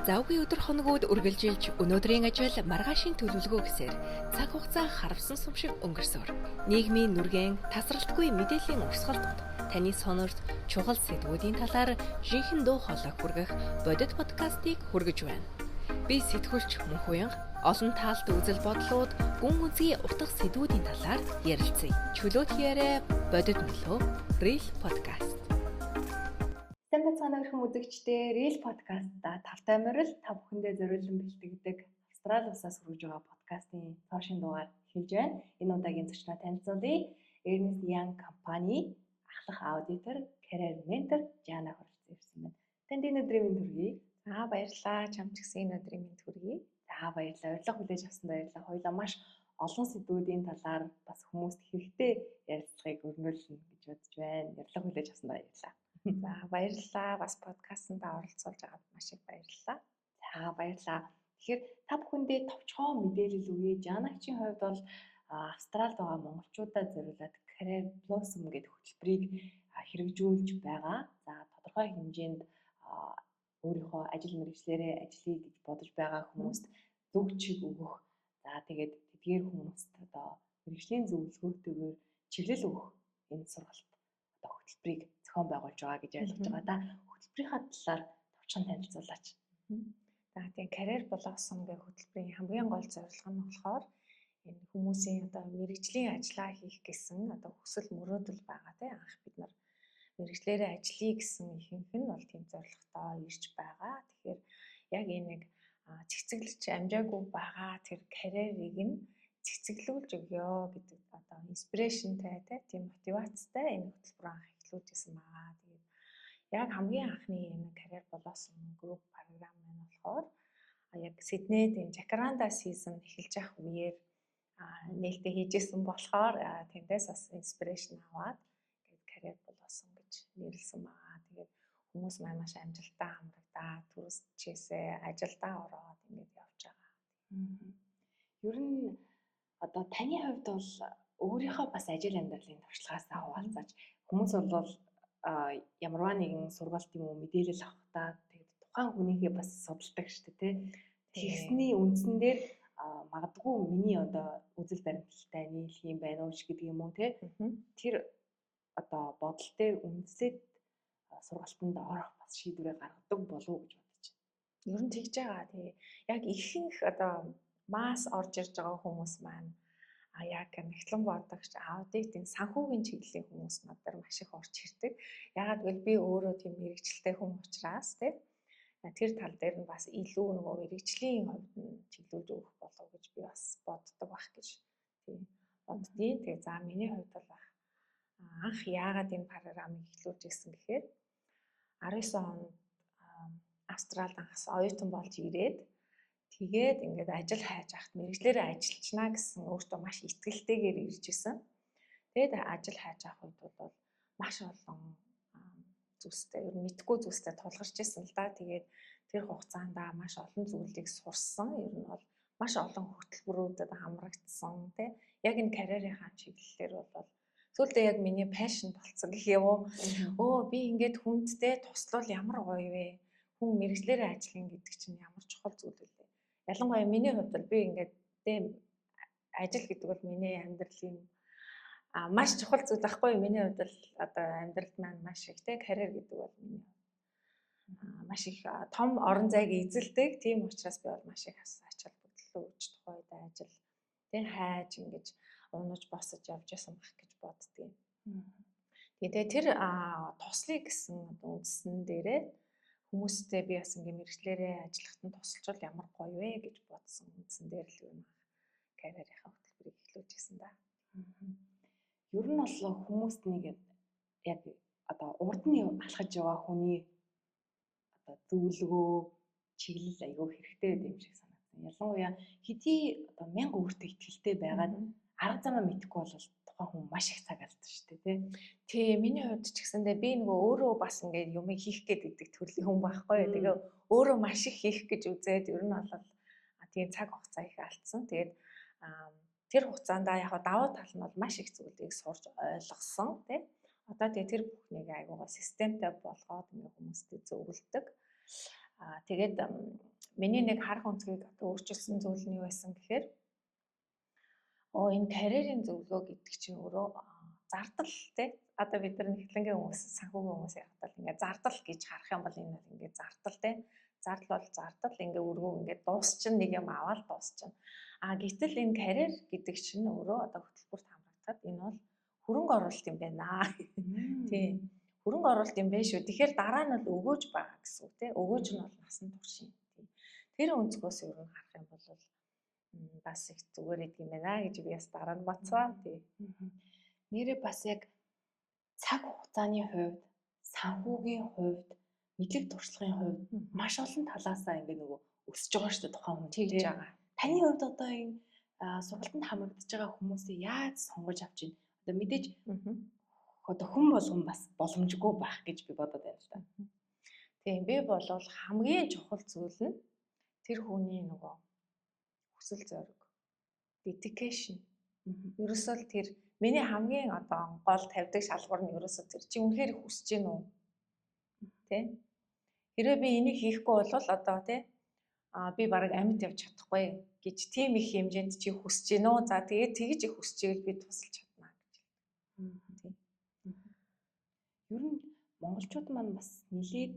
Завгүй өдөр хоногуд үргэлжилж өнөөдрийн ажил маргаашийн төлөвлөгөө гэсээр цаг хугацаа харавсан сум шиг өнгөрсөөр нийгмийн нүргэн тасралтгүй мэдээллийн урсгалд таны сонорт чухал сэдвүүдийн талаар жинхэнэ дуу хоолой хүргэх бодит подкастыг хүргэж байна. Би сэтгүүлч Мөнхуянга олон таалт үзэл бодлууд гүн үзгий утга сэдвүүдийн талаар ярилцъя. Чөлөөт яриа бодит нөлөө Real Podcast. Сайн бацгаана өрхөн үзэгчдээ Real Podcast-а тавтай морил та бүхэндээ зориулан бэлтгэдэг Австрали улсаас хүргэж байгаа подкастын цаашин дугаар хэлж байна. Энэ удаагийн зочноо танилцуулъя. Ernst & Young компани ахлах аудитор, career mentor Жана хүрэлцэн ирсэн байна. Танд энэ өдрийн мэнд хүргэе. Баярлалаа. Чамд ч гэсэн энэ өдрийн мэнд хүргэе. Баярлалаа. Урилга хүлээж авсанд баярлалаа. Хоёулаа маш олон сэдвүүдийн талаар бас хүмүүст хэрэгтэй ярилцлагыг өрнүүлнэ гэж бодож байна. Урилга хүлээж авсанд баярлалаа. Баярлалаа. Бас подкастт оролцуулж байгаад маш их баярлалаа. Баярлалаа. Тэгэхээр та бүхэндээ товчхон мэдээлэл өгье. Жанагчийн хувьд бол Австралид байгаа монголчуудад зориулаад Career Blossom гэдэг хөтөлбөрийг хэрэгжүүлж байгаа. Тодорхой хэмжээнд өөрийнхөө ажил мэргэжлэрээ ажиллая гэж бодож байгаа хүмүүст зөв чиг өгөх. Тэгээд тэдгээр хүмүүст одоо мэргэжлийн зөвлөгөөтэйгээр чиглэл өгөх энэ сургалт хөтөлбөрийг зохион байгуулж байгаа гэж ойлгож байгаа. Хөтөлбөрийнхаа талаар товчхон танилцуулаач. Тийм Career Blossom гэх хөтөлбөрийн хамгийн гол зорилго нь болохоор энэ хүмүүсийн одоо мэргэжлийн ажиллаа хийх гэсэн одоо хүсэл мөрөөдөл байгаа тийм анх бид нар мэргэжлэрээ ажиллая гэсэн ихэнх нь бол тийм зорилготой ирж байгаа. Тэгэхээр яг энэ нэг цэцэглэж амжаагүй байгаа тэр карьерийг нь цэцэглүүлж өгөө гэдэг одоо инспирэшнтэй тийм мотивацтай энэ хөтөлбөр анх эхлүүлжсэн байгаа. Тэгээд яг хамгийн анхны энэ Career Blossom Group програм маань болохоор яг Сиднейд энэ Jacaranda season эхэлж явах үеэр нээлттэй хийжсэн болохоор тэндээс бас инспирэшн аваад Career Blossom гэж нэрлсэн байгаа. Тэгээд хүмүүс маань маш амжилттай амрагдаа, төрөсчээсээ ажилдаа ороод ингэж явж байгаа. Ер нь одоо таны хувьд бол өөрийнхөө бас ажил амьдралын туршлагаас хаваалцаач хүмүүс бол ямарваа нэгэн сургалт юм уу мэдээлэл авахдаа тэгээд тухайн хүнийхээ бас судалдаг шүү дээ тий. Тэгсний үндсэн дээр магадгүй миний одоо үзэл баримталтай нийлх юм байна уу гэдэг юм уу тий. Тэр одоо бодол дээр үндэслээд сургалтанд орох бас шийдвэрээ гаргадаг болов уу гэж бодож байна. Ер нь тэгж байгаа. Тэгээ яг ихэнх одоо масс орж ирж байгаа хүмүүс маань яг нэгтлэн бодогч аудитын санхүүгийн чиглэлийн хүмүүс надад маш их орж ирдэг. Ягаад гэвэл би өөрөө тийм мэрэгчлээ хүн учраас тэр тал дээр нь бас илүү нөгөө мэрэгчлийн хувьд нь чиглүүлж өгөх болов гэж би бас боддог байх гэж тийм боддгийн. Тэгээ за миний хувьд бол анх яагаад энэ програмыг эхлүүлж ирсэн гэхээр 19 онд Австралид анхаас оюутан болж ирээд тэгээд ингээд ажил хайж ахт мэргэжлэрээ ажиллачна гэсэн өөртөө маш итгэлтэйгээр ирж исэн. Тэгээд ажил хайж авах үед бол маш олон зүйлстэй ер нь мэдгүй зүйлстэй тулгарч исэн л да. Тэгээд тэр хугацаанд маш олон зүйлийг сурсан. Ер нь бол маш олон хөтөлбөрүүдэд хамрагдсан тий. Яг энэ карьерийнхаа чиглэлээр бол сүүлдээ яг миний пашн болцсон гэх юм уу. Би ингээд хүндтэй туслал ямар гоё вэ? Хүн мэргэжлэрээ ажиллана гэдэг чинь ямар чухал зүйл вэ? Ялангуяа миний хувьд бол би ингээд ажил гэдэг бол миний амьдралын маш чухал зүйл байхгүй юу? Миний хувьд бол одоо амьдралд маань маш их те карьер гэдэг бол миний маш их том орон зайг эзэлдэг. Тийм учраас би бол маш их ач холбогдол өгч тухайд ажил те хайж ингэж унаж босож явж ясан байх гэж боддгийн. Тэгээд тэр туслыг гэсэн үндсэн дээрээ хүмүүстэй би бас ингэ мэргэжлэрээ ажиллахад нь тусалж ямар гоё вэ гэж бодсон үндсэн дээр л юм аа. Карьерийнхаа хөтөлбөрийг эхлүүлж ирсэн да. Ер нь бол хүмүүст нэг яг одоо урд нь алхаж байгаа хүний одоо зөвлөгөө чиглэл аягүй хэрэгтэй юм шиг санагдсан. Ялангуяа хэдий одоо 1000 өөртөө итгэлтэй байгаад арга замаа мэдэхгүй бол тухайн хүн маш их цаг алдсан шүү дээ тий. Миний хувьд ч гэсэндээ би нөгөө өөрөө бас ингээд юм хийх гэдэг төрлийн хүн байхгүй. Тэгээ өөрөө маш их хийх гэж үзээд ер нь бол тийм цаг хугацаа их алдсан. Тэгээд тэр хугацаанд яг давуу тал нь бол маш их зүйлийг сурч ойлгосон тий. Одоо тэгээ тэр бүхнийг айгуугаа системтэй болгоод ингээ хүмүүстэй зөвлөдөг. Тэгээд миний нэг харах өнцгийг одоо өөрчилсөн зүйл нь юу байсан гэхээр энэ карьерийн зөвлөгөө гэдэг чинь өөрөө зардал тий. Одоо бид нар нэгтлэнгийн хүмүүс, санхүүгийн хүмүүс яхад бол ингээд зардал гэж харах юм бол энэ бол ингээд зардал тий. Зардал бол зардал ингээд өргөө ингээд дуусчин нэг юм аваад дуусчин. Гэтэл энэ карьер гэдэг чинь өөрөө одоо хөтөлбөрт хамрагдаад энэ бол хөрөнгө оруулалт юм байна. Тий. Хөрөнгө оруулалт юм байна шүү. Тэгэхээр дараа нь бол өгөөж байгаа гэсэн үг тий. Өгөөж нь бол насан туршийн. Тий. Тэр өнцгөөс ер нь харах юм бол бас их зүгээр идэг юм байна гэж би бас дараа нь бацгаа. Тий. Нэрээ бас яг цаг хугацааны хувьд, санхүүгийн хувьд, мэдлэг туршлагын хувьд маш олон талаасаа ингээд нөгөө өсөж байгаа шүү дээ тухайн хүн тэгж байгаа. Таны хувьд одоо энэ сургалтанд хамрагдаж байгаа хүмүүсээ яаж сонгож авч ийн? Одоо мэдээж одоо хүн болгон бас боломжгүй байх гэж би бодод байна л да. Тийм би бол хамгийн чухал зүйл нь тэр хүний нөгөө хүсэл зориг, dedication. Ерөөсөө л тэр миний хамгийн одоо гол тавьдаг шалгуур нь ерөөсөө тэр чи үнэхээр хүсэж гин үү? Тэ? Хэрвээ би энийг хийхгүй бол одоо тий би бараг амьд явж чадахгүй гэж тийм их хэмжээнд чи хүсэж гин үү? За тэгээд тэгж их хүсэж ивэл би тусалж чадна гэж. Тийм. Ер нь монголчууд маань бас нэлээд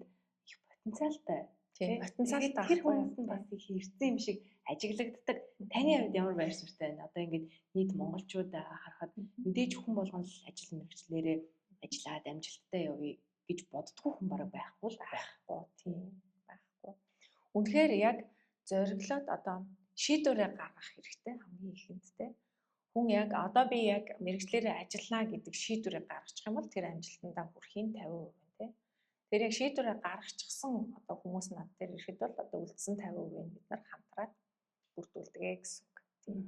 их потенциалтай. Тийм потенциалтай тэр хүмүүс нь бас их эрдсэн юм шиг ажиглагддаг. Таны хувьд ямар байр суурьтай байна? Одоо ингээд нийт монголчууд харахад мэдээж хүн болгон л ажил мэргэжлэрээ ажиллаад амжилттай явъя гэж боддгоо хүн бараг байхгүй. Тийм байхгүй. Үнэхээр яг зориглоод одоо шийдвэрээ гаргах хэрэгтэй хамгийн ихэндтэй. Хүн яг одоо би яг мэргэжлэрээ ажиллана гэдэг шийдвэрээ гаргачих юм бол тэр амжилтандаа хүрэхийн 50% тий. Тэр яг шийдвэрээ гаргачихсан одоо хүмүүс над дээр ирэхэд бол одоо үлдсэн 50% бид нар хамтраад бүрдүүлдэг гэсэн үг. Тийм.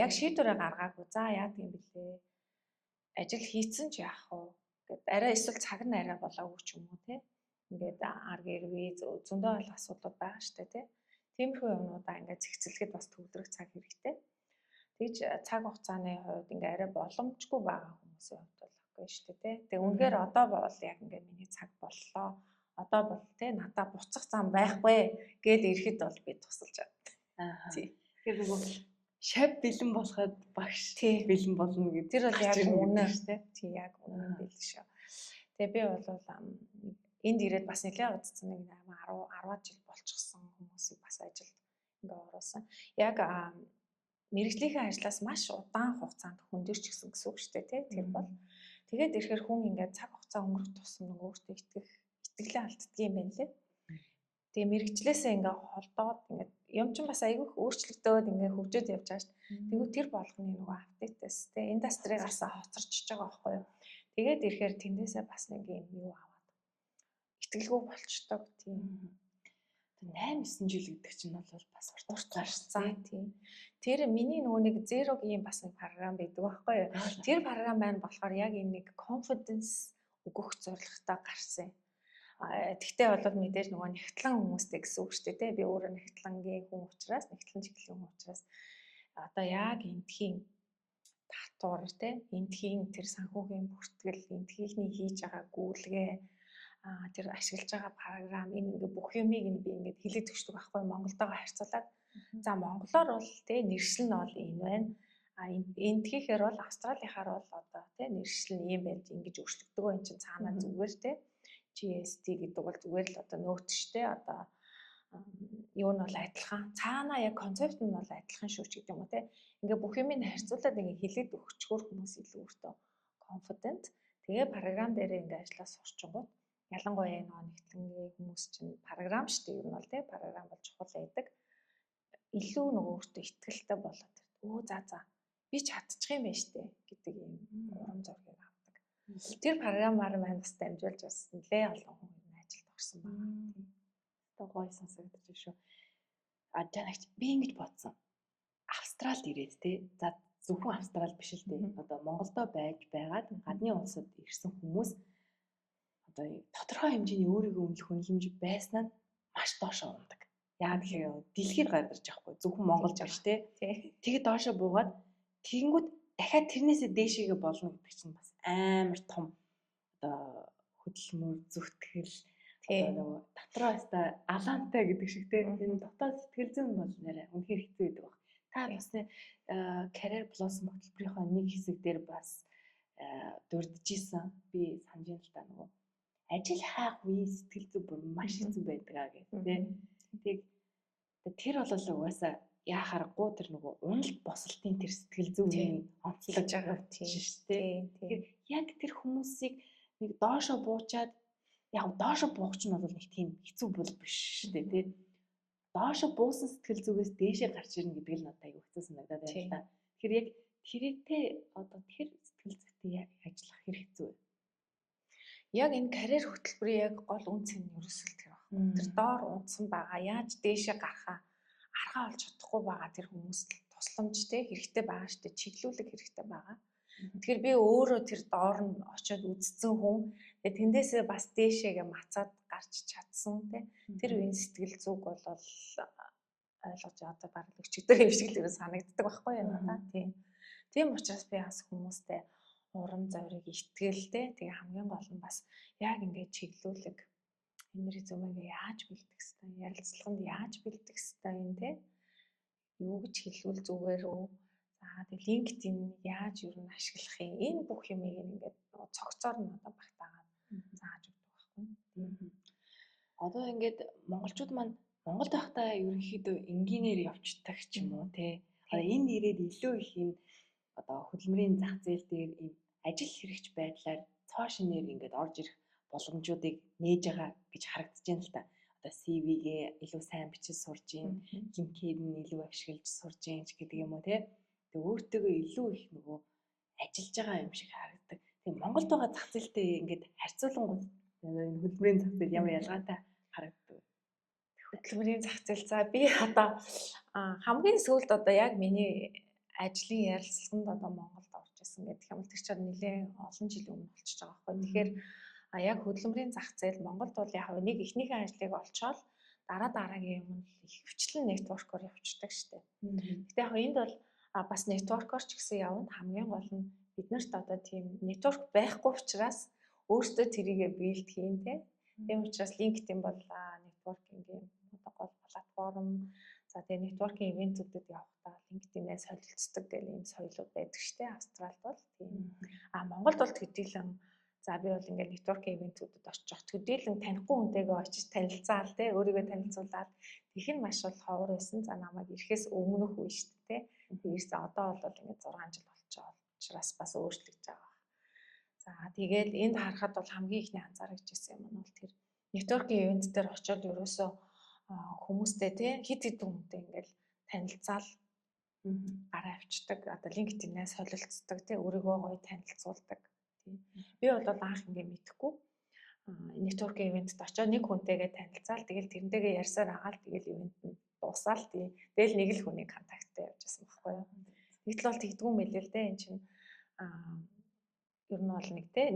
Яг шийдвэрээ гаргаагүй за яадаг юм бэлээ. Ажил хийцэн ч яах вэ? Гэт арай эсвэл цаг нь арай болоогүй ч юм уу тий. Ингээд арга ирвээ зөндөө бол асуудлууд байгаа штэ тий. Тиймэрхүү юмнуудаа ингээд зэгцэлгэхэд бас төвлөрөх цаг хэрэгтэй. Тэгж цаг хугацааны хувьд ингээ арай боломжгүй байгаа хүмүүсийн хувьд бол окей шүү дээ тий. Тэгээ үнэхээр одоо бол яг ингээ миний цаг боллоо. Одоо бол тий надад буцах зам байхгүй гэд ирэхэд бол би тусалж байна. Тий. Тэгэхээр нөгөө шав бэлэн болоход багш тий бэлэн болно гэдэг. Тэр бол яг үнэ шүү дээ. Тий яг үнэ бэл шүү. Тэгээ би бол энд ирээд бас нэлээд удацсан нэг 10 жил болчихсон хүмүүсийг бас ажилд ингээ оруулсан. Яг мэргэжлийн ажлаас маш удаан хугацаанд хөндөрч гисэн гэсэн үг шүү дээ тий. Тэр бол тэгээд ирэхээр хүн ингээд цаг хугацаа өнгөрөх тусам нөгөө өөртөө итгэлээ алддаг юм байна лээ. Тэгээ мэргэжлээсээ ингээд холдоод ингээд юм чинь бас айгүй өөрчлөгдөөд ингээд хөгжөөд явж байгаа шүү дээ. Тэгвэл тэр болгоны нөгөө апдейтээс тий индастригаас хоцорчж байгаа байхгүй юу. Тэгээд ирэхээр тэндээсээ бас нэг юм юу аваад итгэлгүй болчтой тийм. 8-9 жил гэдэг чинь бол бас урт гарцаа тийм. Тэр миний нөгөө нэг зерогийн бас нэг програм байдаг байхгүй юу. Тэр програм байна болохоор яг энэ нэг confidence өгөх зорилготой гарсан. Тэгтээ бол мэдээж нөгөө нэгтлэн хүмүүстэй гэсэн үг шүү дээ тий. Би өөрөө нэгтлэнгийн хүн учраас, нэгтлэн чиглэлийн хүн учраас одоо яг эндхийн татвар тий. Эндхийн тэр санхүүгийн бүртгэл, эндхийхний хийж байгаа гүйлгээ тэр ашиглаж байгаа програм энэ ингээ бүх юмыг би ингээд хэлээд өгчдөг байхгүй Монголтойгоо харьцуулаад. За монголоор бол тий нэршил нь бол энэ байна. Эндхийхээр бол Австралийнхаар бол одоо тий нэршил нь юм байж ингэж өөрчлөгдөг энэ чинь цаанаа зүгээр тий GST гэдэг бол зүгээр л одоо нөөц штэ одоо юу нь бол адилхан. Цаанаа яг концепт нь бол адилхан шүү ч гэдэг юм уу тий. Ингээ бүх юмыг харьцуулаад ингээ хэлээд өгчгөр хүмүүс илүү өөртөө confident. Тэгээ програм дээр ингээ ажиллаж сурчингууд ялангуяа нөгөө нэгтлэнгийн хүмүүс чинь програм шүү дээ. Юу нь бол тий програм бол чухал байдаг. Илүү нөгөө өөртөө ихтгэлтэй болоод за би чадчих юм байна штэ гэдэг юм урам зориг авдаг. Тэр програмаар маань бас дамжуулж бас нэлээ олон хүн ажилд орсон байна. Одоо гоё сонсогдож шүү. Жанагч би ингэж бодсон. Австралид ирээд тий. За зөвхөн Австрал биш л дээ. Одоо Монголдо байж байгаад гадны улсад ирсэн хүмүүс одоо тодорхой хэмжээний өөрийгөө үнэлэх үнэлэмж байснаа маш доошоо ундаг. Яагаад гэхээр дэлхийд гарч байхгүй зөвхөн Монголд биш тий. Тэгээд доошоо буугаад тэгэнгүүт дахиад тэрнээсээ дээшээгээ болно гэдэг чинь бас амар том одоо хөдөлмөр зүтгэл Тийм. нөгөө дотроо өста алаантай гэдэг шиг те энэ дотоод сэтгэл зүйн бол нэрээ үнэхээр хэцүү байдаг баг. Та бас career blossom хөтөлбөрийнхөө нэг хэсэг дээр бас дурдчихсан. Би санаж байна л та нөгөө ажил хайх үеийн сэтгэл зүй бүр маш хэцүү байдаг аа гэх те. Тэр бол угаасаа яахааргүй тэр нөгөө уналт босолтын тэр сэтгэл зүйн онцлог байгаа тийм шүү дээ. Тэгэхээр яг тэр хүмүүсийг нэг доошо буучаад яг доошо буугч нь бол нэг тийм хэцүү бол биш шүү дээ тий. Доошо буусан сэтгэл зүгээс дээшээ гарч ирнэ гэдэг л надад аюу хэцүү санагдаад байна л да. Тэгэхээр яг тэрийгтэй одоо тэр сэтгэл зүйтэй ажиллах хэрэг хэцүү. Яг энэ карьер хөтөлбөрийн яг гол үнц нь ерөөсөө тэр байна. Тэр доор унтсан байгаа яаж дээшээ гарахаа аргаа олж чадахгүй байгаа тэр хүмүүст тусламжтэй хэрэгтэй байгаа шүү дээ. Чиглүүлэг хэрэгтэй байгаа. Тэгэхээр би өөрөө тэр доор нь очиод үзсэн хүн тэгээ тэндээсээ бас дээшээгээ мацаад гарч чадсан тэр үеийн сэтгэл зүг бол ойлгож одоо бараг өчигдөр юм шиг л санагддаг байхгүй юу надад тийм учраас би бас хүмүүстэй урам зориг итгэлтэй тэгээ хамгийн гол нь бас яг ингээд чиглүүлэг энэ резюмегээ яаж бэлдэх хэвээр ярилцлаганд яаж бэлдэх хэвээр юм юу гэж хэлвэл зүгээр үү тэгээ LinkedIn яаж юу н ашиглах юм энэ бүх юмыг ингээд цогцоор нь одоо багтаагаад зааж өгдөг байхгүй. Одоо ингээд монголчууд маань Монголд байхдаа ерөнхийдөө энгийнээр явцдаг ч юм уу те. Энэ нэрээр илүү их энэ одоо хөдөлмөрийн зах зээл дээр ийм ажил хэрэгч байдлаар цоо шинээр ингээд орж ирэх боломжуудыг нээж байгаа гэж харагдаж байна л та. Одоо CV-гээ илүү сайн бичиж сурж ийн, LinkedIn нь илүү ашиглаж сурж ийн гэдэг юм уу те. Тэгээ өөртөөгөө илүү их нөгөө ажиллаж байгаа юм шиг харагддаг. Тэгээ Монголд байгаа зах зээлтэй ингээд харьцуулангууд энэ хөдөлмөрийн зах зээл ямар ялгаатай харагддаг. Хөдөлмөрийн зах зээл за би одоо хамгийн сүүлд одоо яг миний ажлын ярилцлаганд одоо Монголд орж исэн гэдэг юм бол тэр чинь нэлээд олон жилийн өмнө болчихж байгаа байхгүй. Тэгэхээр яг хөдөлмөрийн зах зээл Монголд бол яг нэг эхнийхээ ажлыг олцоод дараагийн юм л их хвчлэн нэтворкоор явчихдаг шүү дээ. Гэтэ яг энд бол бас нэтворкоор ч гэсэн явна хамгийн гол нь биднэрт одоо тийм нэтворк байхгүй учраас өөрсдөө тэрийгэ билд хийн тийм учраас LinkedIn бол нэтворкингийн одоо гол платформ. За тэгээ нэтворкинг ивентүүдэд явахдаа LinkedIn-ээс солилцдог гэх юм соёлууд байдаг шүү дээ. Австралид бол тийм. Монголд бол төдийлөн за би бол ингээд нэтворкинг ивентүүдэд очиж төдийлөн танихгүй хүнтэйгээ очиж танилцаал те өөрийгөө танилцуулаад их нь маш бол ховор байсан. За намайг ирэхээс өмнөх үе шүү дээ. Тэрээс одоо бол ингээд 6 жил болчихоо учраас бас өөрчлөгдөж байгаа. За тэгээд энд харахад бол хамгийн ихний анзаарчихсан юм нь бол тэр нэтворкинг ивент дээр очиод ерөөсөө хүмүүстэй хит хитэн хүнтэй ингээл танилцаал гараа авчдаг. Одоо LinkedIn-ээс солилцдог өөрийгөө гоё танилцуулдаг. Би бол анх ингээ мэдхгүй нэтворкинг ивентэд очиод нэг хүнтэйгээ танилцаал тэгэл тэрнтэйгээ ярьсаар агаал тэгэл ивент нь дуусаал тэгэл нэг л хүний контакттай явжсэн байхгүй юу. Тэгтэл бол тэгдгүү мэлээ л дээ. Энд чинь ер нь бол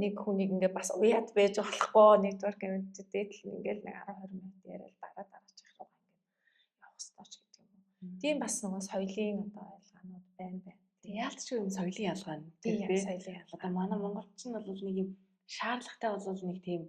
нэг хүнийг ингээ бас уяад байж болохгүй нэтворк ивентэд л ингээл нэг 10-20 минут яриад дараачих руу ингээ явах хэрэгтэй ч гэдэг юм уу. Тийм бас нөгөө соёлын одоо ялгаанууд байна. Яалт ч юм соёлын ялгаа нь тийм соёлын ялгаа. Одоо манай монголч нь бол нэг юм шаардлагатай бол нэг тийм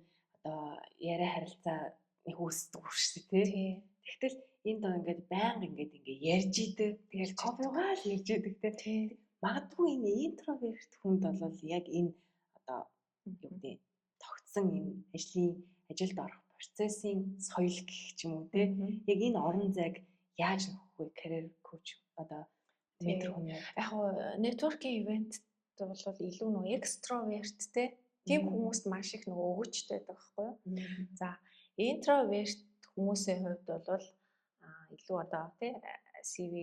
одоо яриа харилцаа нэг үүсдэг шүү дээ тий. Тэгтэл энд ингээд байнга ингээд ярьж идэг. Тэгэл кофегаа л ярьж идэг тий. Магадгүй энэ интроверт хүнд бол яг энэ одоо юу гэдэг тогтсон энэ ажилд орох процессын соёл гэх юм уу те яг энэ орон зайг яаж нөхөх вэ career coach одоо ментор хүн яг networking event бол илүү нөгөө extrovert те тийм хүмүүст маш их нөгөө өгөөчтэй байдаг байхгүй юу. За introvert хүмүүсийн хувьд бол илүү одоо те CV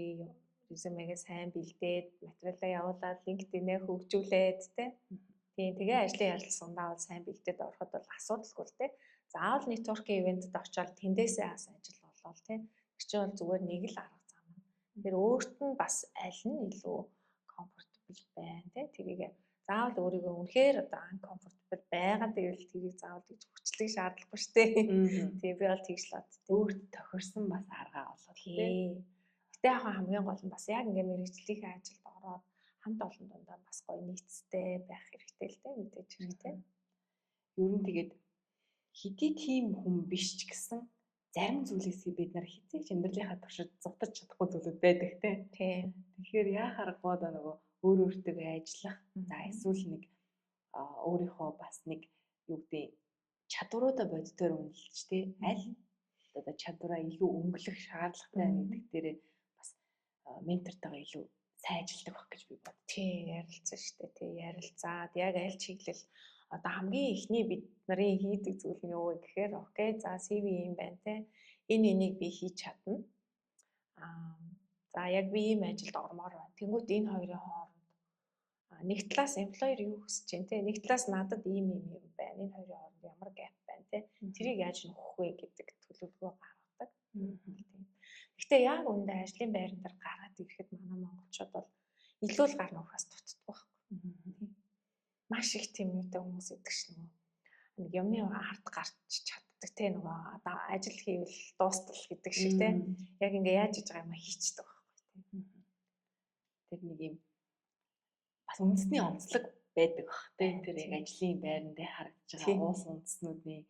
резюмегээ сайн бэлдээд материалаа явуулаад LinkedIn-ээр хөгжүүлээд тийм тэгээ ажлын ярилцлагандаа бол сайн бэлдээд ороход бол асуудалгүй л те. Заавал networking event-д очиод тэндээсээ ас ажил болол те. Тэр чинь бол зүгээр нэг л арга зам. Тэр өөрт нь бас аль нь илүү comfortable байна те. Тэрийг заавал өөрийгөө үнэхээр одоо uncomfortable байгаа гэвэл тэрийг заавал гэж хүчлэх шаардлагагүй шүү дээ. Тийм би бол тэгж л бод. Өөрт тохирсон бас арга олол те. Гэтэ яг хамгийн гол нь бас яг ингээ мэрэгжлийн ажилд ороод хамт олон дундаа бас гоё нийцтэй байх хэрэгтэй л дээ мэдээж хэрэгтэй. Ер нь тэгээд хэдий тийм хүн биш ч гэсэн зарим зүйлээс бид нар хизээч амьдралынхаа туршид зутаж чадахгүй зүйлүүд байдаг тийм. Тэгэхээр яа харахгүй одоо нөгөө өөр өөртөө ажиллах за эсвэл нэг өөрийнхөө бас нэг юу гэдэг чадваруудаа боддоор үнэлж тий аль одоо чадвараа илүү өнгөлөх шаардлагатай нэгдэг дээрээ бас ментортойгоо илүү сайн ажилладаг байх гэж би бод. Тий ярилцсан шүү дээ. Тий ярилцаад яг аль чиглэл одоо хамгийн ихний бид нарын хийдэг зүйл нь юу вэ гэхээр окей за CV юм байна те. Энийг би хийж чадна. За яг би ийм ажилд ормоор байна. Тэнгүүт энэ хоёрын хооронд нэг талаас employer юу хүсэж байна те. Нэг талаас надад ийм юм байна. Энэ хоёрын хооронд ямар gap байна те. Тэрийг яаж нөхөх вэ гэдэг төлөвлөгөө гаргадаг. Гэхдээ яг үндэ ажлын байран дээр гараад ирэхэд манай монголчууд бол илүү л гар нөхөөс дутдаг байхгүй. Маш их тийм үүтэй хүмүүс идэг ш нь. Нэг юмны ард гарч чаддаг те нөгөө одоо ажил хийвэл дуустал гэдэг шиг те. Яг ингээ яаж хийж байгаа юм хийчихдэг байхгүй. Тэр нэг юм бас үндэсний онцлог байдаг бах те. Тэр яг ажлын байран дээр харагдаж байгаа уус үндэснүүдийн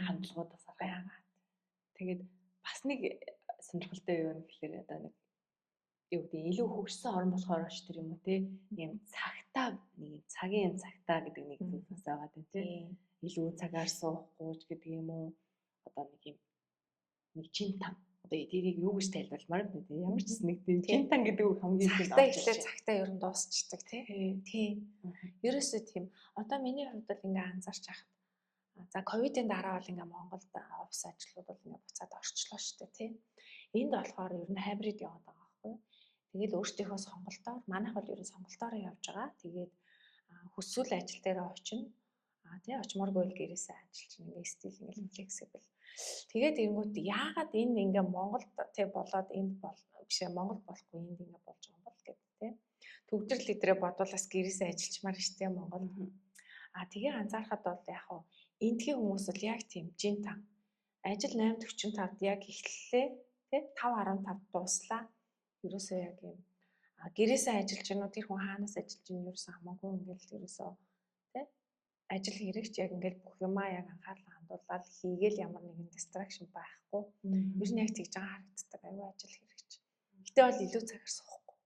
хандлагуудаас байгаа. Тэгээд бас нэг сонирхолтой юу вэ гэхээр одоо нэг юу гэдэг илүү хөгжсөн орн болохоор ч тэр юм уу те юм цагтаа нэг юм цагийн цагтаа гэдэг нэг зүйл бас байгаа тийм те илүү цагаар суухгүй ч гэдэг юм уу одоо нэг жинтан одоо тэрийг юу гэж тайлбарламаар бэ те ямар ч нэг тийм жинтан гэдэг үг хамгийн цагтаа ихлээр цагтаа ер нь дуусчдаг тий ерөөсөө тийм одоо миний хувьд бол ингээ анзаарч байхад за ковидын дараа бол ингээ Монголд офис ажлууд бол ингээ буцаад орчлоо шүү дээ тий энд болохоор ер нь хайбрид яваад байгаа байхгүй. Тэгээд өөртөөхөө сонголтоор манайх бол ер нь сонголтоор явж байгаа. Тэгээд хүсвэл ажил дээр очино. Тий очмооргүй л гэрээсээ ажиллаж ингээ стил ингээ флексибл. Тэгээд энгүүт яагаад энэ ингээ Монголд тий болоод энд бишээ Монгол болохгүй энд ингээ болж байгаа юм бол гэдэг тий. Төвдрөл лидерээ бодволаас гэрээсээ ажиллачмаар штэ Монгол. Тэгээ анзаархад бол яг хуу эндхийн хүмүүс бол яг тийм жинтан ажил 8:45-д яг эхэллээ тий 5:15 дууслаа. Ерөөсөө яг юм гэрээсээ ажиллаж гэнэ үү тэр хүн хаанаас ажиллаж гэнэ ерөөсөө хамаагүй ингээл ерөөсөө тий ажил хэрэгч яг ингээл бүх юмаа яг анхаарлаа хандуулаад хийгээл ямар нэгэн distraction байхгүй. Ер нь яг тэгж байгаа харагддаг аюу ажил хэрэгч. Гэтэ бол илүү цагаар суухгүй.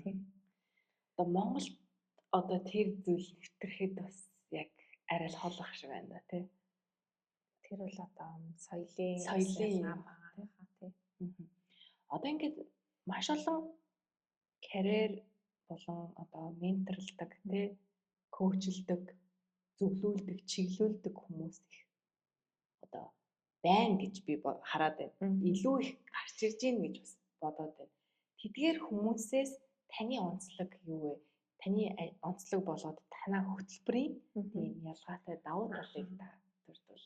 Тий. Одоо Монгол одоо тэр зүйл нэвтрэхэд бас яг арай л хол ах шиг байна да тий. Тэр бол одоо соёлын юм байгаа тий. Одоо ингээд маш олон карьер болон одоо менторлдог тий коучлдог зөвлүүлдэг чиглүүлдэг хүмүүс их одоо байн гэж би хараад байна. Илүү их гарч ирж гин гэж бас бодоод байна. Тэдгээр хүмүүсээс таны онцлог юу вэ? Таны онцлог болоод танаа хөтөлбөрийн тийм ялгаатай давуу талыг та дурдвал.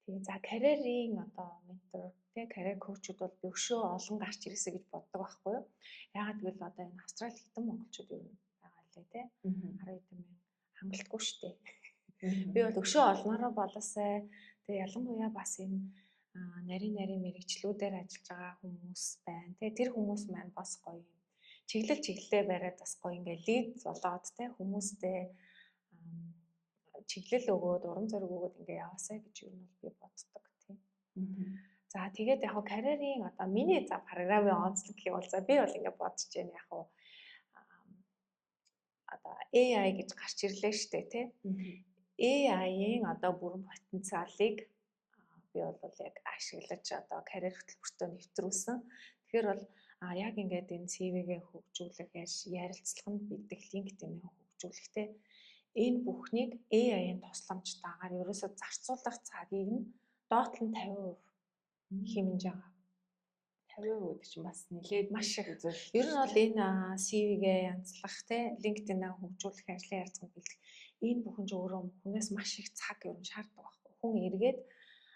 Тэгээ за карьерийн одоо ментор тий карьер коучуд бол өшөө олон гарч ирээсэ гэж боддог байхгүй юу? Яагаад гэвэл одоо энэ Австрали хэдэн монголчууд юу байгаа лээ тий 10 хэдэн мянга хангалтгүй шүү дээ. Би бол өшөө олноороо болоосай. Тэгээ ялангуяа бас энэ нарийн мэрэгчлүүдээр ажиллаж байгаа хүмүүс байна. Тэгээ тэр хүмүүс маань бас гоё юм. Чиглэлээ бариад бас гоё ингээ лид болоод тий хүмүүстэй чиглэл өгөөд урам зориг өгөөд ингээ яваасай гэж юу нь би боддог тий. За тэгээд яг хуу карьерийн одоо миний за програмын онцлог гэх юм бол за би бол ингээ бодож байна яг хуу одоо AI гэж гарч ирлээ шүү дээ тий. AI-ийн одоо бүрэн потенциалыг би бол яг ашиглаж одоо карьер хөтөлбөртөө нэвтрүүлсэн. Тэгэхээр бол яг ингээд энэ CV-гээ хөгжүүлэх ярилцлаганд бэлдэх LinkedIn-ийг хөгжүүлэхтэй энэ бүхнийг AI-ийн тусламжтайгаар ерөөсөө зарцуулах цагийг нь доотлон 50% хэмнэж байгаа. 50% гэдэг чинь бас нэлээд маш их зүйл. Ер нь бол энэ CV-гээ янзлах те LinkedIn-аа хөгжүүлэх ажлын ярилцлаганд бэлдэх энэ бүхэн ч өөрөө хүнээс маш их цаг ер нь шаарддаг байхгүй. Хүн эргээд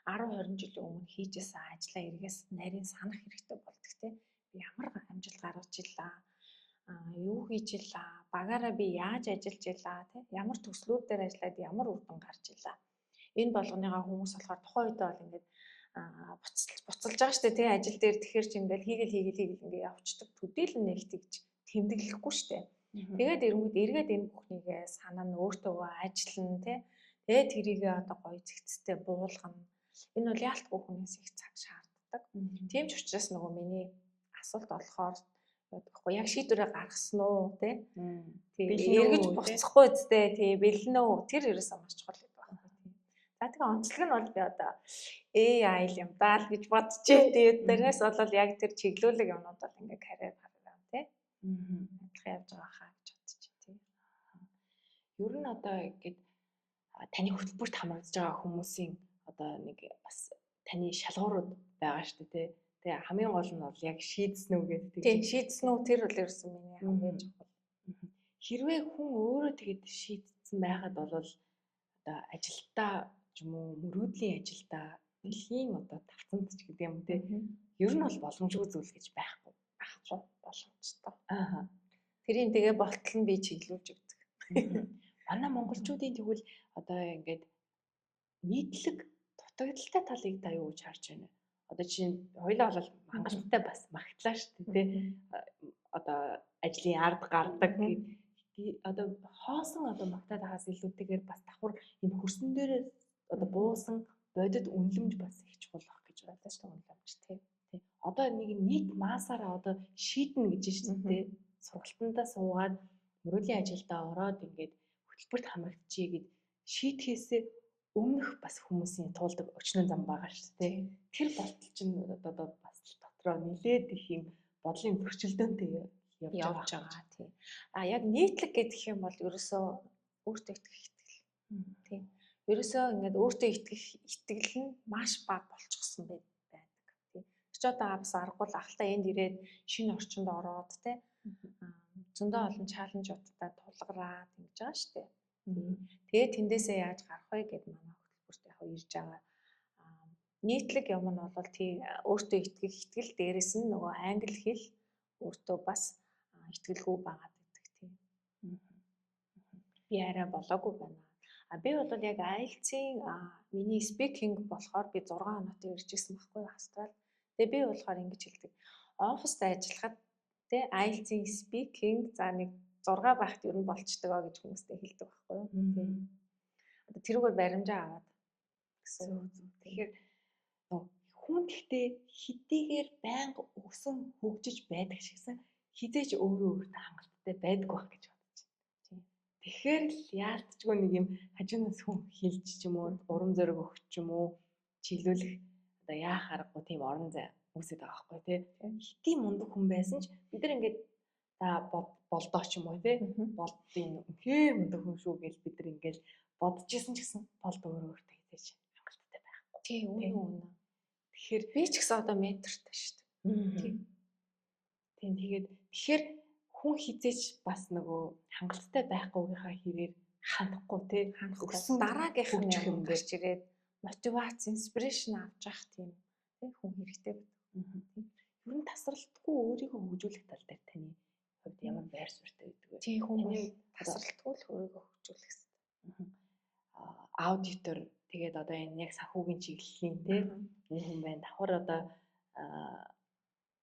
10-20 жилийн өмнө хийжсэн ажлаа эргээс нарийн санах хэрэгтэй болдог те. Би ямар амжилт гаргаж илаа, юу хийж илаа, багаараа би яаж ажиллаж илаа, те ямар төслүүдээр ажиллаад ямар үр дүн гарч илаа. Энэ болгоныгаа хүмүүс болохоор тухайн үедээ бол ингээд буцалж байгаа шүү дээ тий ажил дээр тэгэхээр чи ингээл хийгээл ингээ явцдаг төдийлөн нэг тэгж тэмдэглэхгүй шүү дээ. Тэгээд эргээд энэ бүхнийгээ санаа нь өөртөө ажиллана тий. Тэгээд тэрийг одоо гоё зэгцтэй буулгана. Энэ бол яалтгүй хүнээс их цаг шаарддаг. Тийм ч учраас нөгөө миний асуулт болохоор яг шийдвэрээ гаргасан уу тий. Эргэж буцахгүй үстэй тий бэлэн үү тэр ерөөсөө маш чухал гэдэг байна. За тэгээ онцлог нь бол би одоо AI юм даа л гэж бодож байна. Тэгээд дээрээс бол яг тэр чиглүүлэг юмнууд бол ингээ карьер гаргана тий. Адилхан явж байгаа хаа гэж бодож байна тий. Ер нь одоо ингээд таны хөтөлбөрт хамрагдж байгаа хүмүүсийн одоо нэг бас таны шалгуурууд байгаа шүү дээ тий. Тэгээ хамгийн гол нь бол яг шийдсэн үү гэдэг. Тийм шийдсэн үү тэр бол ерөөсөн миний хамгийн чухал. Хэрвээ хүн өөрөө тэгээд шийдсэн байхад бол одоо ажилдаа ч юм уу мөрөөдлийн ажилдаа дэлхийн одоо тавцанд ч гэдэг юм тий. Ер нь бол боломжгүй зүйл гэж байхгүй боломжтой. Тэрийн тэгээ болтол нь би чиглүүлж өгдөг. Манай монголчуудын тэгвэл одоо ингээд нийтлэг дутагдaltaй талыг та юу гэж харж байна? Одоо чинь хоёлаа бол хангалттай бас магтлаа шүү дээ тий. Одоо ажлын ард гардаг одоо хоосон одоо магтаад хаас илүүтэйгээр бас давхар юм хөрсөн дээрээ одоо буусан бодит үнэлэмж бас их чухал байх гэж байна шүү дээ үнэлэмж тий. Одоо нэг нийт маасаараа одоо шийднэ гэж шүү дээ. Сургалтандаа суугаад мөрөөдлийн ажилдаа ороод ингээд хөтөлбөрт хамрагдчихъя гэд шийдэхээсээ өмнөх бас хүмүүсийн туулдаг өчнөн зам байгаа шүү дээ. Тэр болтол чинь одоо бас дотроо нилээд их юм бодлын зөрчилдөөнтэй явж байгаа тийм. Яг нийтлэг гэдэг юм бол ерөөсөө өөртөө итгэх итгэл. Тийм. Ерөөсөө ингээд өөртөө итгэх итгэл нь маш бага болчихсон байдаг. Тийм. Чи одоо бас аргагүй ахалтай энд ирээд шинэ орчинд ороод тийм. Зөндөө олон чаленжуудтай тулгараад ингэж байгаа шүү дээ. Тэгээд тэндээсээ яаж гарах вэ гэдээ манай хөтөлбөрт яг ирж байгаа. Нийтлэг юм нь бол тийм өөртөө итгэх итгэл дээрээс нь нөгөө англи хэл өөртөө бас итгэлгүй байгаад байдаг тийм. Би арай болоогүй байна. Би бол яг IELTS-ийн миний speaking болохоор би 6 хоногтой ирж ирсэн байхгүй Австрал. Тэгээ би болохоор ингэж хэлдэг. Оффист ажиллахад тэ IELTS-ийн speaking за нэг 6 байхад ер нь болчдөг аа гэж хүмүүстэй хэлдэг байхгүй юу. Тийм. Одоо тэрүүгээр баримжаа аваад гэсэн. Тэгэхээр хүн гэхдээ хэдийгээр байнга өсөн хөгжиж байдаг шигсэн хизээч өөрөө өөртөө хангалттай байдаг байх гэж бодож байна. Тэгэхээр л яалтчгүй нэг юм хажуунаас хүн хэлж ч юм уу урам зориг өгч ч юм уу чиглүүлэх одоо яах аргагүй тийм орон зай үүсэж байгаа байхгүй тий. Хитийн мундаг хүн байсан ч бид нар ингээд за болдоо ч юм уу тий. Болдгийн үнхээр мундаг хүн шүү гэж бид нар ингээд бодож исэн ч гэсэн болд өөрөө өөртөө хизээч хангалттай байхгүй. Тий үнэ. Тэгэхээр би ч гэсэн одоо ментортай шүү дээ. Тийм тэгэхээр хүн хизээч бас нөгөө хангалттай байхгүйгийнхаа хэрээр хандахгүй тий хандахгүй дараагийнх нь юм гарч ирээд мотивац, инспирэшн авч явах тийм тий хүн хэрэгтэй байдаг. Ер нь тасралтгүй өөрийгөө хөгжүүлэх тал дээр таны хувьд ямар байр суурьтай байдаг вэ? Тий хүн тасралтгүй л өөрийгөө хөгжүүлэх хэрэгтэй. Аудитор тэгээд одоо энэ яг санхүүгийн чиглэлийн тий нэг хүн байна. Давхар одоо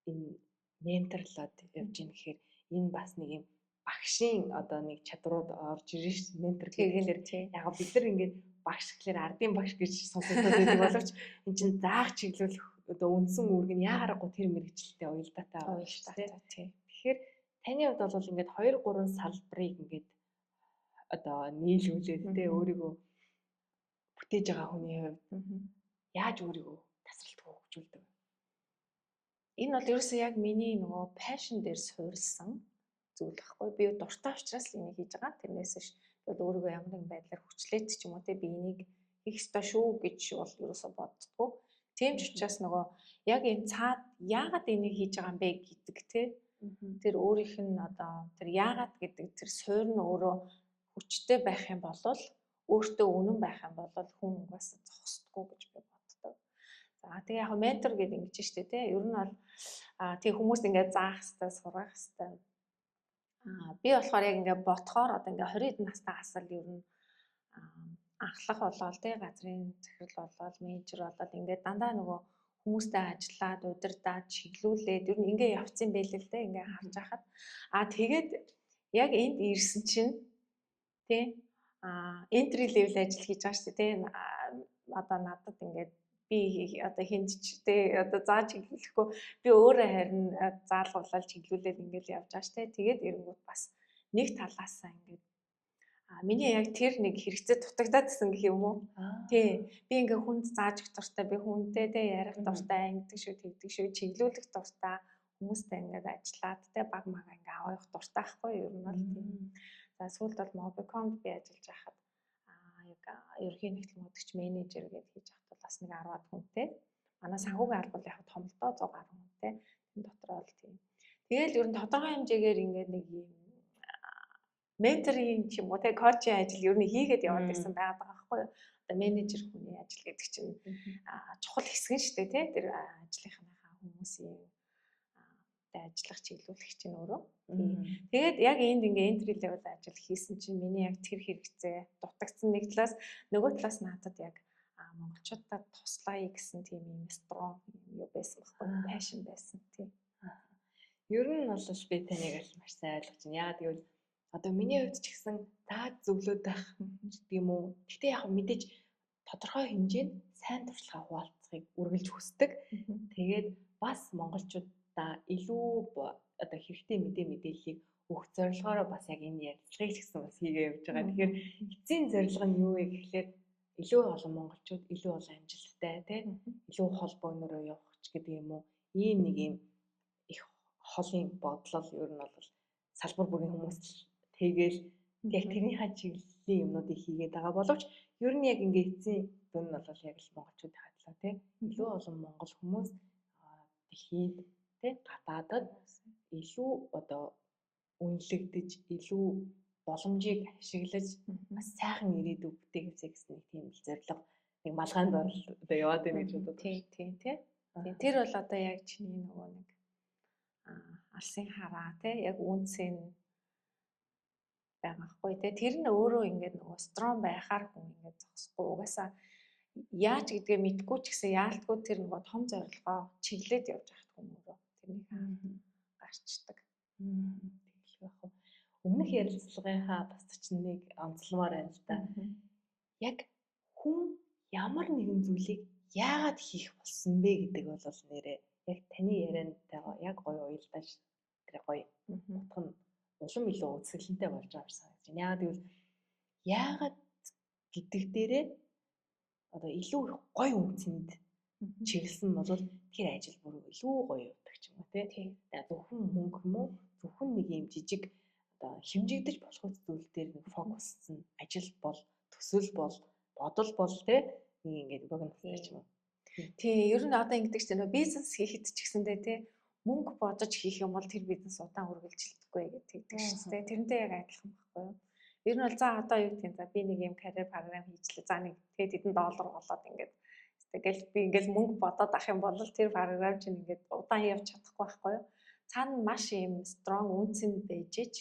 энэ менторлоод явж ийн гэхээр энэ бас нэг юм багшийн одоо нэг чадрууд орж ирж ментор гэхээр яг бид нар ингээд багш гэхэлэр ардын багш гэж сонсогдоод байдаг боловч энэ чинь заах чиглүүлэх одоо үндсэн үүрэг нь яарахгүй тэр мэрэгчлэлтэй уялдаатай байгаа шүү дээ. Тэгэхээр таны хувьд бол ингээд 2-3 салбарыг ингээд одоо нийлүүлээд тэ өөрийгөө бүтээж байгаа хүний хувьд яаж өөрийгөө тасралтгүй хөгжүүлдэг вэ? Энэ бол ерөөсөө яг миний нөгөө passion дээр суурилсан зүйл байхгүй. Би дуртай учраас л энийг хийж байгаа. Тэрнээс ш бол өөрийгөө ямар нэгэн байдлаар хүчлээд ч юм уу те би энийг хийх ёстой шүү гэж бол ерөөсөө боддгоо. Тийм ч учраас нөгөө яг энэ цаад яагаад энийг хийж байгаа юм бэ гэдэг те тэр өөрийнх нь одоо тэр яагаад гэдэг тэр суурь нь өөрөө хүчтэй байх юм бол өөртөө үнэн байх юм бол хүн угаасаа зогсдоггүй гэж би боддог. За тэгээ яг ментор гэдэг ингэж штэ те ер нь бол тэгээ хүмүүст ингээд заах хэвээр сургах хэвээр би болохоор яг ингээд ботхоор одоо ингээд 20 настайгаас л ер нь анхлах болоод те газрын захирал болоод менежер болоод ингээд дандаа нөгөө хүмүүстэй ажиллаад удирдаад чиглүүлээд ер нь ингээд явцсан байлээ л те ингээд харж байхад тэгээд яг энд ирсэн чинь те entry level ажил хийж байгаа шүү дээ. Одоо надад ингээд би одоо хинч тий одоо зааж чиглүүлэхгүй би өөрөө харин заалгуулаад чиглүүлээд ингээд явж байгаа шүү дээ. Тэгээд эрэнгүүт бас нэг талаасаа ингээд миний яг тэр нэг хэрэгцээ дутагдаад гэсэн гэх юм уу? Тий. Би ингээ хүнд зааж өгөх дуртай, би хүнтэй тий ярих дуртай, ингэдэг шүү, тэгдэг шүү, чиглүүлэх дуртай, хүмүүстэй ингээд ажиллаад тий баг мага ингээ авах дуртай байхгүй юу? Ер нь бол тийм. За сүүлд бол Mobicom-д би ажиллаж байхад яг ерөнхий нэгтлэмүүдгч менежер гэдээ хийж авах бол бас нэг 10-аад хүнтэй. Манай санхүүгийн алба бол яг том л доо 100 гаруй хүнтэй. Энэ дотор бол тийм. Тэгэл ер нь тодорхой хэмжээгээр ингээд нэг юм менторинг ч юм уу те коучинг ажил ер нь хийгээд яваад байсан байгаа байхгүй юу. Одоо менежер хүний ажил гэдэг чинь чухал хэсэг нь шүү дээ те тэр ажлынхаа хүмүүсийн ажиллах чиглүүлэх чинь өөрөө. Тэгээд яг энд ингээ entry level ажил хийсэн чинь миний яг тэр хэрэгцээ дутагдсан нэг талаас нөгөө талаас надад яг монголчуудад туслая гэсэн тийм юм strong юу байсан байхгүй passion байсан тийм. Ер нь бол би таныг аль маш сайн ойлгож байна. Яагаад гэвэл одоо миний хувьд ч гэсэн зааж зөвлөд байх гэдэг юм уу. Гэхдээ яг мэдээж тодорхой хэмжээнд сайн туршлага хуваалцахыг үргэлж хүсдэг. Тэгээд бас монголчуудаа илүү одоо хэрэгтэй мэдээллийг өгөх зорилгоор бас яг энэ ярилцлагыг гэсэн бас хийгээ явж байгаа. Тэгэхээр эцсийн зорилго нь юу вэ гэхлээр илүү олон монголчууд илүү олон амжилттай тийм илүү холбооноор явах ч гэдэг юм уу. Ийм нэг юм их холын бодлол ер нь бол салбар бүрийн хүмүүс тэгээл яг тэрнийхээ чиглэлийн юмнуудыг хийгээд байгаа боловч ер нь яг ингээ эцсийн дүн нь бол яг л монголчуудын хадлаа тийм илүү олон монгол хүмүүс дэлхийд тийм гадаадад илүү одоо үнэлэгдэж илүү боломжийг ашиглаж бас сайхан ирээдүй бүтээхээ гэсэн нэг тийм зорилго нэг малгайнд одоо яваад байна гэж боддог. Тийм. Тэр бол одоо яг чиний нөгөө нэг алсын хараа тий яг үнцэн байгаа хгүй тий тэр нь өөрөө ингээд нөгөө strong байхаар хүн ингээд зогсохгүй угаасаа яаж гэдгээ мэдгүй ч гэсэн яалтгүй тэр нөгөө том зорилгоо чиглээд явж байхад хүн өөрөө тэрнийг гарчдаг. Тэгэл байх уу. Өмнөх ярилцлагынхаа бас чинь нэг онцлмоор байна л да. Яг хүн ямар нэгэн зүйлийг яагаад хийх болсон бэ гэдэг бол нэрээ яг таны яриантайгаа яг гоё уялдаж тэр гоё утга нь улам илүү үзэсгэлэнтэй болж байгаа юм санагдаж байна. Яагаад гэвэл яагаад гэдэг дээрээ одоо илүү их гоё үнцэнд чиглэсэн бол тэр ажил бүр илүү гоё явдаг ч юм уу тий. Зөвхөн мөнгө юм уу зөвхөн нэг юм жижиг одоо хэмжигдэж болох зүйл дээр нэг фокусцсан ажил бол төсөл бол бодол бол тий нэг ингээд богино ч юм уу. Тий, ер нь одоо ингэдэг чинь бизнес хийхэд ч гэсэндээ тий мөнгө бодож хийх юм бол тэр бизнес удаан үргэлжилдэггүй гэдэг шүү дээ. Тэрнтэй яг адилхан байхгүй юу? Ер нь бол за одоо юу гэдэг юм за би нэг юм карьер програм хийчлээ. За нэг тэгээд хэдэн доллар болоод ингээд тэгэл би ингээд мөнгө бодоод ах юм бол тэр програм чинь ингээд удаан явж чадахгүй байхгүй юу? Цаана маш юм strong үнцэн байжээч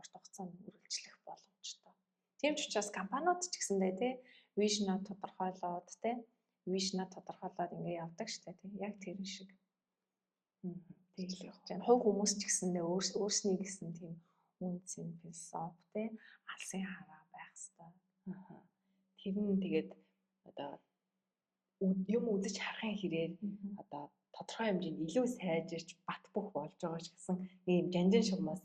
урт хугацаанд үргэлжлэх боломжтой. Тийм ч учраас компаниуд ч гэсэндээ тий вижнаа тодорхойлоод тий вижнаа тодорхойлоод ингээ явдаг штэ тий яг тэр шиг. Тэгэл явж байна. Хувь хүмүүс ч гэсэндээ өөрснөө гэсэн тийм үнцэн философи тий алсын хараа байх хэвээр. Тэр нь тэгээд одоо юм үзэж харахын хэрээр одоо тодорхой хэмжээнд илүү сайжирч бат бөх болж байгаа ч гэсэн ийм жанжин шугамаас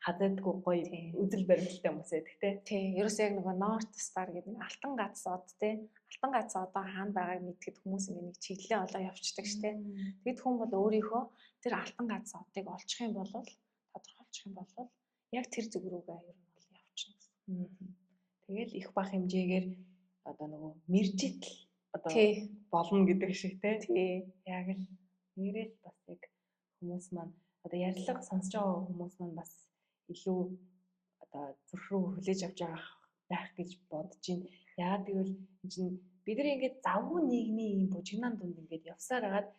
хадагдгүй гоё үзэл баримталтай хүмүүс байдаг тий. Ерөөс яг нөгөө North Star гэдэг нэг алтан гац од тий. Алтан гац одоо хаана байгааг мэдгэд хүмүүс ингэ нэг чиглэлээ олоо явчихдаг штэ. Тэгэд хүн бол өөрийнхөө тэр алтан гац одыг олчих юм бол тодорхойлчих юм бол яг тэр зүг рүүгээ ер нь бол явчихна гэсэн. Тэгэл их бах хэмжээгээр одоо нөгөө мэржитл одоо болно гэдэг шиг тий. Яг л нэрэл бас яг хүмүүс маань одоо ярилцлага сонсож байгаа хүмүүс маань бас илүү одоо зүрх рүү хүлээж авч байгаа байх гэж бодож байна. Яагаад гэвэл энэ чинь бид нар ингээд завгүй нийгмийн юм бужигнаан дунд ингээд явсаар хагаад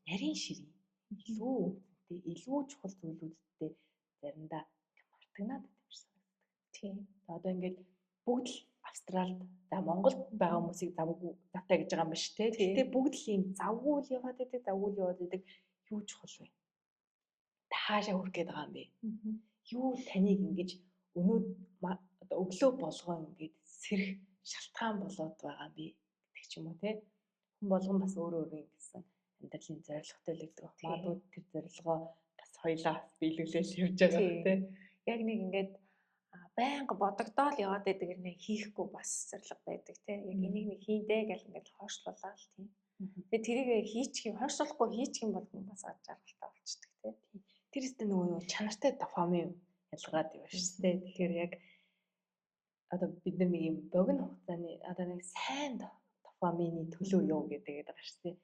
нарийн ширээ илүү үнэтэй илүү чухал зүйлүүдтэй заримдаа мартагнаад байсан. Тийм. Одоо ингээд бүгд л Австралид за Монголд байгаа хүмүүсийг завтай гэж байгаа юм ба шүү дээ. Гэхдээ бүгд л ийм завгүй л яваад байдаг юу чухал вэ? Таашаа хүрэх гээд байгаа юм бэ? Юу таныг ингэж одоо өглөө болгоо ингээд сэрэх шалтгаан болоод байгаа би гэдэг ч юм уу те. Хүн болгон бас өөр гэсэн амьдралын зорилготой л гэдэг. Магадгүй тэр зорилгоо бас хоёлаа бас биелүүлээд явж байгаа те. Яг нэг ингээд байнга бодогдоол яваад байдаг нэг хийхгүй бас зорилго байдаг те. Яг энийг нэг хийдэ гэл ингээд хойшлуулаа л тийм. Тэгээ тэрийг хийчих юм хойшлуулахгүй хийчих юм бол бас аж аргалтай болчдөг те. Тэр ихтэй нөгөө чанартай дофамин ялгараад явна шүү дээ. Тэгэхээр яг одоо бид нар нэг юм богино хугацааны одоо нэг сайн дофамины төлөө юу гэдэг байгаа шүү дээ.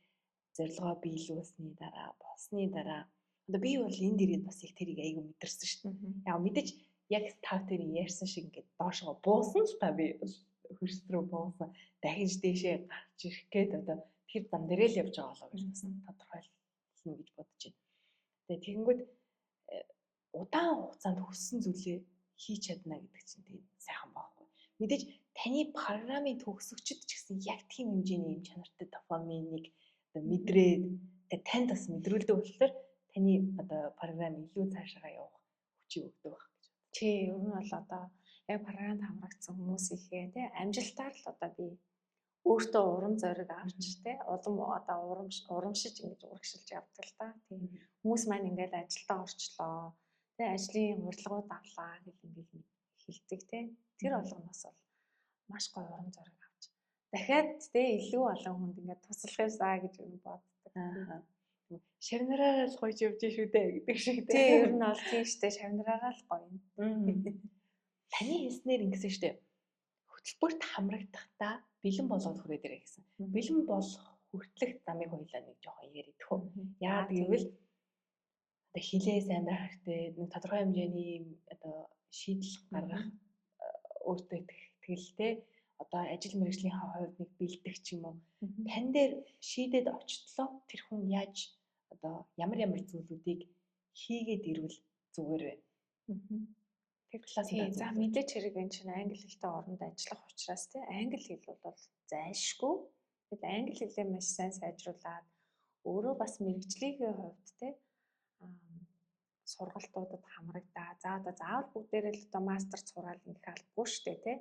Зорилгоо биелүүлсний дараа, болсны дараа одоо би бол энд ирээд бас их тэрийг айгүй мэдэрсэн шүү дээ. Яг мэдээж яг та тэр ярьсан шиг ингээд доошоо буусан ч та би хөрс рүү буусан. Дахиж дээшээ гарч ирэх гээд одоо тэр зам дээрээ л явж байгаа болоо гэж бас тодорхойлно гэж бодож байна. Тэгээ тэгэнгүүт удаан хугацаанд хүссэн зүйлээ хийж чадна гэдэг чинь тийм сайхан байхгүй. Мэдээж таны програмын төгсөгчд ч гэсэн яг тийм хэмжээний юм чанартай дофаминыг одоо мэдрээд тэгээ танд бас мэдрүүлдэг болохоор таны одоо програм илүү цаашаа явах хүчийг өгдөг байх гэж байна. Тий, ер нь бол одоо яг програмд хамрагдсан хүмүүс ихээ тий амжилтаар л одоо би өөртөө урам зориг авч тий улам одоо урамшиж ингэж урагшилж явдаг л да. Тийм хүмүүс маань ингээл ажилдаа орчлоо. Тий ажлын урилгууд авлаа гэх ингээл хэлдэг тий. Тэр болгоноос бол маш гоё урам зориг авч. Дахиад тий илүү олон хүнд ингээд туслахыусаа гэж боддог. Шавнараараа л гоё явж шүү дээ гэдэг шиг тий ер нь бол тийм штэ шавнараараа л гоё. Таны хэлснээр ингэсэн штэ. Хөтөлбөрт хамрагдахдаа бэлэн болоод хүрээд ирээ гэсэн. Бэлэн болох хүртэлх замыг хоёлаа нэг жоохон яриадхөө. Яагаад гэвэл одоо хилээ сайн байх хэрэгтэй, нэг тодорхой хэмжээний одоо шийдэл гаргах өөртөө ихтэй одоо ажил мэргэжлийн хувьд нэг бэлдэх ч юм уу. Тань дээр шийдээд очтлоо тэр хүн яаж одоо ямар зүйлүүдийг хийгээд ирвэл зүгээр вэ? Тэр талаас за мэдээч хэрэг энэ чинь англи хэлтэй оронд ажиллах учраас тий англи хэл бол зайлшгүй. Тэгэл англи хэлээ маш сайн сайжруулад өөрөө бас мэргэжлийн хувьд тий сургалтуудад хамрагдаа. За одоо заавал бүгдээрээ л одоо мастерт сураад ингэх албагүй шүү дээ тий.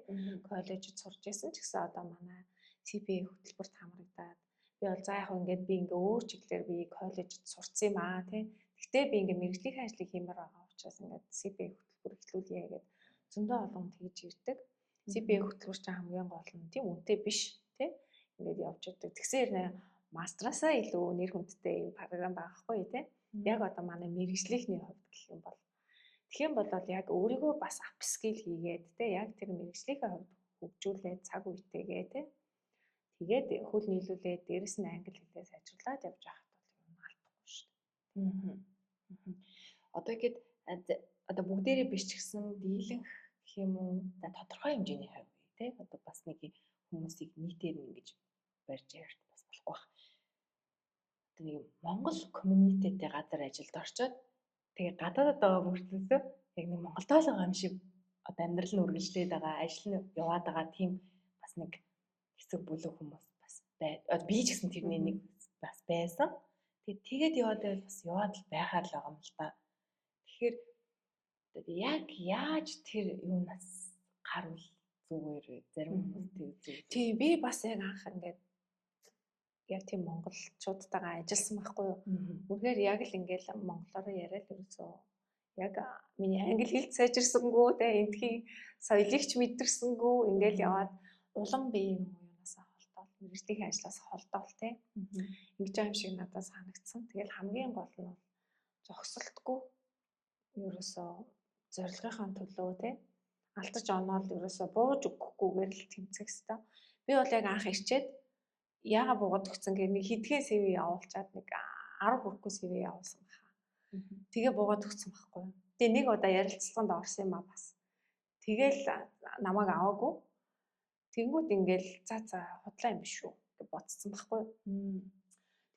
Коллежид сурч байсан ч гэсэн одоо манай CPA хөтөлбөрт хамрагдаад би бол за яг ингээд би ингээ өөр чиглэлээр би коллежид сурцсан юм аа тий. Гэхдээ би ингээ мэргэжлийн ажлыг хиймээр байгаа учраас ингээд CPA хөтөлбөр эхлүүлье гэдэг зөндөө олон тэгж ирдэг. CPA хөтөлбөр чинь хамгийн гол нь тийм үнэтэй биш тий. Ингээд явж идэг. Тэгсээр мастерасаа илүү нэр хүндтэй юм програм байхгүй тий. Яг одоо манай мэргэжлийнхний хувьд гэх юм бол тэгэх юм бол яг өөрийгөө бас апскил хийгээд те яг тэр мэргэжлийнхээ хувьд хөгжүүлээд цаг үетэйгээ те тэгээд хөл нийлүүлээд дээрэс нь англи хэлээ сайжруулад явж байхад бол юм алдахгүй шүү дээ. Одоо ихэд одоо бүгдээрээ биш ч гэсэн дийлэнх гэх юм уу тодорхой хэмжээний хувь те одоо бас нэг хүмүүсийг нийтээр ингэж барьж ярьж бас болохгүй байна. Нэг Монгол community-тэй газар ажилд орчоод тэгээ гадаадд байгаа мөртлөөсөө яг нэг Монголдоо л байгаа юм шиг одоо амьдрал нь үргэлжлээд байгаа, ажил нь яваад байгаа тийм бас нэг хэсэг бүлэг хүмүүс бас би ч гэсэн тэрний нэг бас байсан. Тэгээд яваад байвал бас яваад л байхаар л байгаа юм л та. Тэгэхээр яг яаж тэр юунаас гарвал зүгээр зарим хүмүүс тийм би бас яг анх ингээд яг тийм монголчуудтайгаа ажилласан байхгүй юу. Үнэхээр яг л ингээл монголоор яриад ерөөсөө яг миний англи хэлд сайжирсангүй те эндхийн соёлыг ч мэдэрсэнгүй ингээл яваад улам би юм юунаасаа холдоод мэргэжлийн ажлаас холдоол те. Ингэж байгаа юм шиг надад санагдсан. Тэгэл хамгийн гол нь бол зогсолтгүй ерөөсөө зорилгынхаа төлөө те алдаж оноод ерөөсөө бууж өгөхгүйгээр л тэмцэх хэрэгтэй. Би бол яг анх ирчээд яага буугаад өгсөн гэх нэг хэдхэн CV явуулчаад нэг 10 хүрэхгүй CV явуулсан баха. Тэгээ буугаад өгсөн байхгүй. Тэгээ нэг удаа ярилцлаганд орсон юм а бас. Тэгэл намайг аваагүй. Тэнгүүд ингээл за худлаа юм биш үү гэж бодсон байхгүй.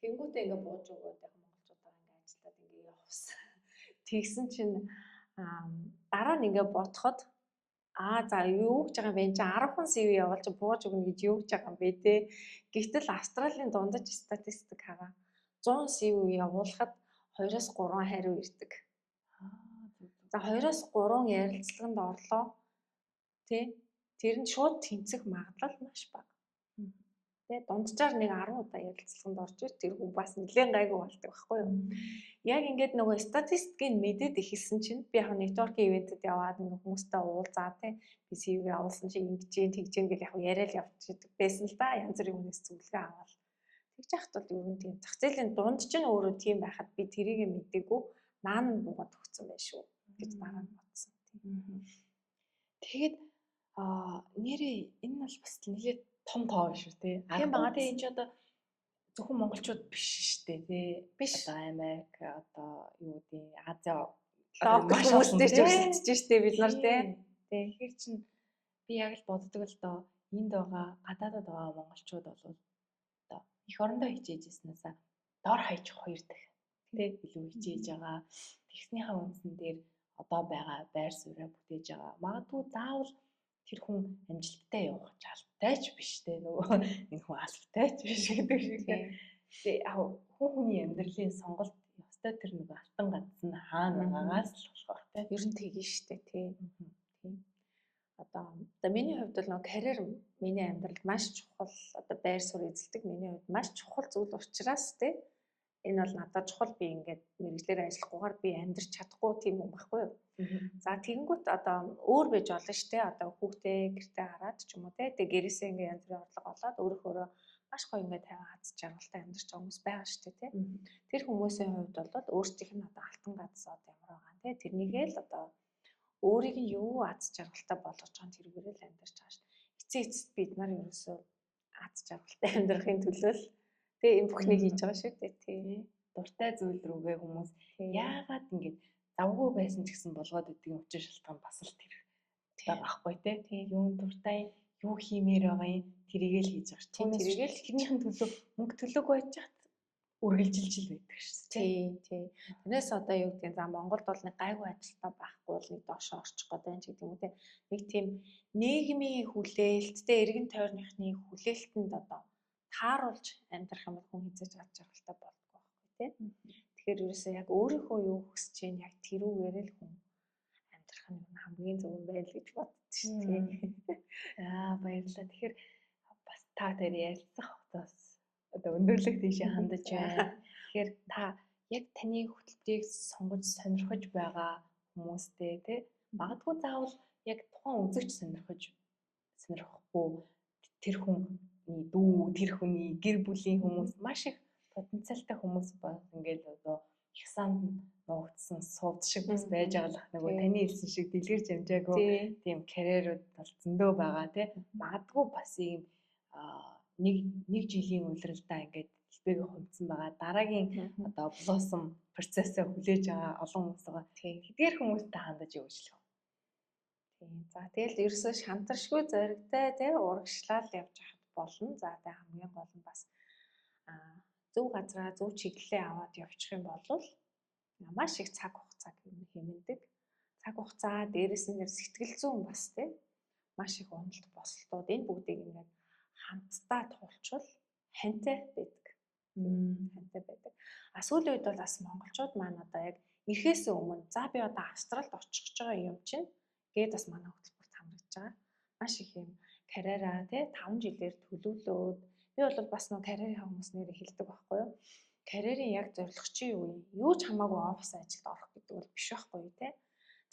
Тэнгүүдээ ингээ бууж өгөөд яг монголчуудаа ингээ ажилтаад ингээ явсан. Тэгсэн чинь дараа нь ингээ бодоход за юу гэж байгаа юм бэ? 10 хүн CV явуулж бууж өгнө гэж юу гэж байгаа юм бэ те. Гэвтэл Австралийн дундаж статистик хараа 100 CV явуулахад 2-3 хариу ирдэг. За 2-3 ярилцлаганд орлоо. Тий. Тэр нь шууд тэнцэх магадлал маш бага. Тэ дунджаар нэг 10 удаа ярилцлаганд орж ир тэр хүн бас нэлээд гайгүй болдог байхгүй юу? Яг ингээд нөгөө статистикийг мэдээд эхэлсэн чинь би яг нэтворкинг ивентэд яваад ингээ хүмүүстэй уулзаа тий би CV авуулсан чи ингэж тэгж ингээл яг яриад явчихдаг байсан л да янз бүрийн хүнээс зөвлөгөө аваад тэгж яхад бол ер нь тийм зах зээлийн дунд ч нь өөрөө тийм байхад би тэрийг мэдээгүй наан нь буугаад өгсөн байх шүү гэж дараа нь бодсон тийм. Тэгэхэд нэрээ энэ бол бас нэлээд том тоо шүү тий. Тийм байгаа тий энэ ч одоо зөвхөн монголчууд биш шүү дээ тий. Биш. Одоо Америк одоо юу гэдэг Азия маш хүмүүстэй ч уулзж штэ бид нар тий. Тэгэхээр чин би яг л боддог л доо энд байгаа гадаадад байгаа монголчууд бол одоо эх орондоо хичээж ирснээсээ дор хаяж 2 дахин тий илүү хичээж байгаа. Тэгснийхаа үндсэн дээр одоо байгаа байр сууриа бүтээж байгаа. Магадгүй заавал тэр хүн амжилттай явах албатай ч биш те нөгөө энэ хүн албатай ч биш гэдэг шиг тий хүн хүний амьдралын сонголт ёстой тэр нөгөө алтан ганц нь хаана байгаагаас л болохоор те ер нь тэгнэ штэ тий. Одоо миний хувьд бол нөгөө карьер миний амьдралд маш чухал одоо байр суурь эзэлдэг миний хувьд маш чухал зүйл учраас тий энэ бол надад чухал би ингээд мэрэгчлэр ажиллахгүйгээр би амьдрч чадахгүй тийм юм байхгүй юу. За тэгэнгүүт одоо өөр байж болно шүү дээ. Одоо хүүхдээ гэртээ хараад ч юм уу те. Тэгээ гэрээсээ ингээд янз бүрийн орлого олоод өөрөөхөө маш гоё ингээд тавиа аз жаргалтай амьдарч байгаа хүмүүс байгаа шүү дээ те. Тэр хүмүүсийн хувьд бол өөрсдийнх нь одоо алтан ганцсаад ямар байгаа те. Тэрнийгээ л одоо өөрийг нь юу аз жаргалтай болгож байгаа нь тэрүүгээр л амьдарч байгаа шүү дээ. Эцэст бид нар ерөөсөө аз жаргалтай амьдрахын төлөө л тэ энэ бүхнийг хийж байгаа шүү дээ тий. Дуртай зүйл рүүгээ хүмүүс яагаад ингэж завгүй байсан ч гэсэн болгоод өгдөг учир шалтгаан бас л тэр байхгүй тий. Юун дуртай юу хиймээр байгаа юм тэрийгээ л хийж байгаа шүү. Тэрийгээ л эхнийхэн төлөө мөнгө төлөөг байж хат үргэлжилжил байдаг шүү. Тий. Тэрнээс одоо юу гэдэг за Монголд бол нэг гайгүй ажилтаа байхгүй бол нэг доошоо орчих гээд байна ч гэдэг юм уу тий. Нэг тийм нийгмийн хүлээлттэй эргэн тойрныхны хүлээлтэнд одоо тааруулж амьдрах юм бол хүн хязгаарч аз жаргалтай болдог байхгүй тий. Тэгэхээр ерөөсөө яг өөрийнхөө юу хүсэж чинь яг тэрүүгээр л хүн амьдрах нь хамгийн зөв юм байл гэж боддоо шүү тий. Баярлалаа. Тэгэхээр бас та тэр ярилцах хотоос одоо өндөрлөг тийшээ хандаж байна. Тэгэхээр та яг таны хөтөлбөрийг сонгож сонирхож байгаа хүмүүстэй тий магадгүй заавал яг тухайн үзэгч сонирхгүй тэр хүний дүү, тэр хүний гэр бүлийн хүмүүс маш их потенциалтай хүмүүс баг ингээл одоо их санд нуугдсан сууд шиг бас байж байгаа л нөгөө таны хэлсэн шиг дэлгэрч амжаагүй тийм карьерууд бол зөндөө байгаа тий магадгүй бас ийм нэг жилийн улиралдаа ингээд хэлбэгээ хөнцсөн байгаа дараагийн одоо блосом процессыг хүлээж байгаа олон хүмүүс байгаа тэдгээр хүмүүстэй хандаж өгчлөө. За тэгэл ерөөсөө шантаршгүй зоригтой тий урагшлал явж хахад болно. За тэгээ хамгийн гол нь бас зөв газараа зөв чиглэлээ аваад явчих юм бол маш их цаг хугацаа хэмнэдэг. Цаг хугацаа дээрээс нь сэтгэл зүйн бас тий маш их уналт босолтууд энэ бүгдийг ингээд хамтдаа туулчвал хантай байдаг. Хантай байдаг. Сүүлийн үед бол бас монголчууд маань одоо яг ирэхээс өмнө за би одоо Австралид очих гэж байгаа юм чинь гээд бас манай хөтөлбөрт хамрагдж байгаа. Маш их юм карьераа тий 5 жилээр төлөвлөөд би бол бас нөө карьерийн хүмүүс нэрээ хэлдэг байхгүй юу? Карьерийн яг зорилгочийн юу юм? Юу ч хамаагүй офис ажилд орох гэдэг бол биш байхгүй юу тий?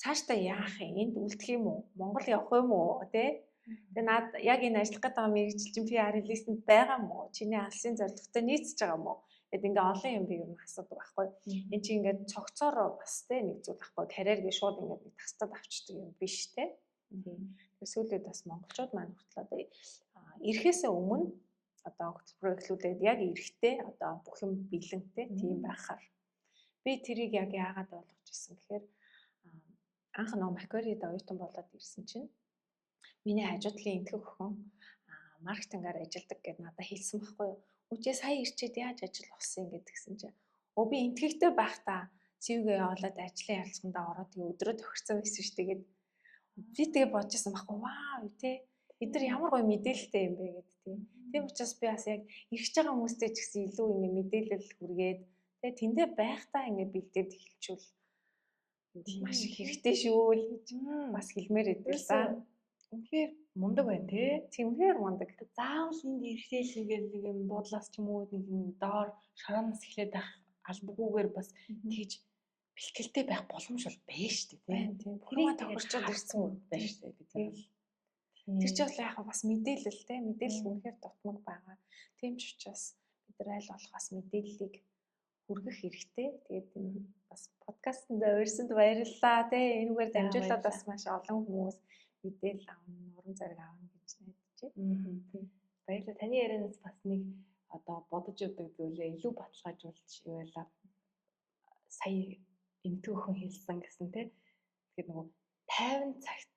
Цаашдаа яах юм? Энд үлдэх юм уу? Монгол явах юм уу тий? Тэгээ наад яг энэ ажиллах гэдэг мэргэжилчин PR листэнд байгаа юм уу? Чиний алсын зорилготой нийцэж байгаа юм уу? Гэт ингээ олон юм би юу асуудаг байхгүй. Энд чи ингээ цогцоор бас те нэг зүйл байхгүй. Карьергээ шууд ингээ нэг тастад авчдаг юм биш те. Тэгээ сүүлээд бас монголчууд маань хүртэл одоо ирэхээс өмнө одоо хөтөлбөр эхлүүлээд яг эрэхтэй одоо бүх юм бэлэнтэй тийм байхаар би тэрийг яг яагаад ойлгож ирсэн гэхээр анх нэг Макварид оюутан болоод ирсэн чинь миний хажуудлын энтгэх охин маркетингаар ажилладаг гэд надад хэлсэн байхгүй юу. Үчээ сая ирчээд яаж ажил болсон гэдгсэн чинь би энтгэхтэй байхдаа CV-гээ явуулаад ажлын ярилцлаганд ороод тэгээ өдрөө тохирцоо байсан шүү. Тэгээд би тэгээ бодож байсан байхгүй вау тий эдгээр ямар гоё мэдээлэлтэй юм бэ гэд тий. Тийм учраас би бас яг ирж байгаа хүмүүстэй ч гэсэн илүү ингэ мэдээлэл хүргээд тэгээ тэндээ байхдаа ингэ бэлдээд эхэлчихвэл маш их хэрэгтэй шүү л гэж бас хэлмээр байдаг л да. Үнэхээр мундаг байна те. Тэмхээр мундаг. Заавал энд ирэхэл ингээд нэг юм буудлаас ч юм уу нэг юм доор шороноос эхлээд байх албагүйгээр бас тэгж бэлтгэлтэй байх боломж бол байна шүү дээ Байна тийм. Бүрээ тохирчод ирсэн үү байна шүү дээ бид нар. Тэр чинь бол яг бас мэдээлэл те. Мэдээлэл үнэхээр дутмаг байгаа. Тийм ч учраас бид нар аль болох бас мэдээллийг хүргэх хэрэгтэй. Тэгээд энэ бас подкастт урьсанд баярлалаа те. Энэгээр дамжуулаад бас маш олон хүмүүс мэдээлэл авна, уран зориг авна гэж найдаж байна. Баярлалаа. Таны ярианаас бас нэг одоо бодож өгдөг зүйлээ илүү баталгаажуулж яваалаа. Сая эмтгөхөн хэлсэн гэсэн те. Тэгэхээр нөгөө 50 цагт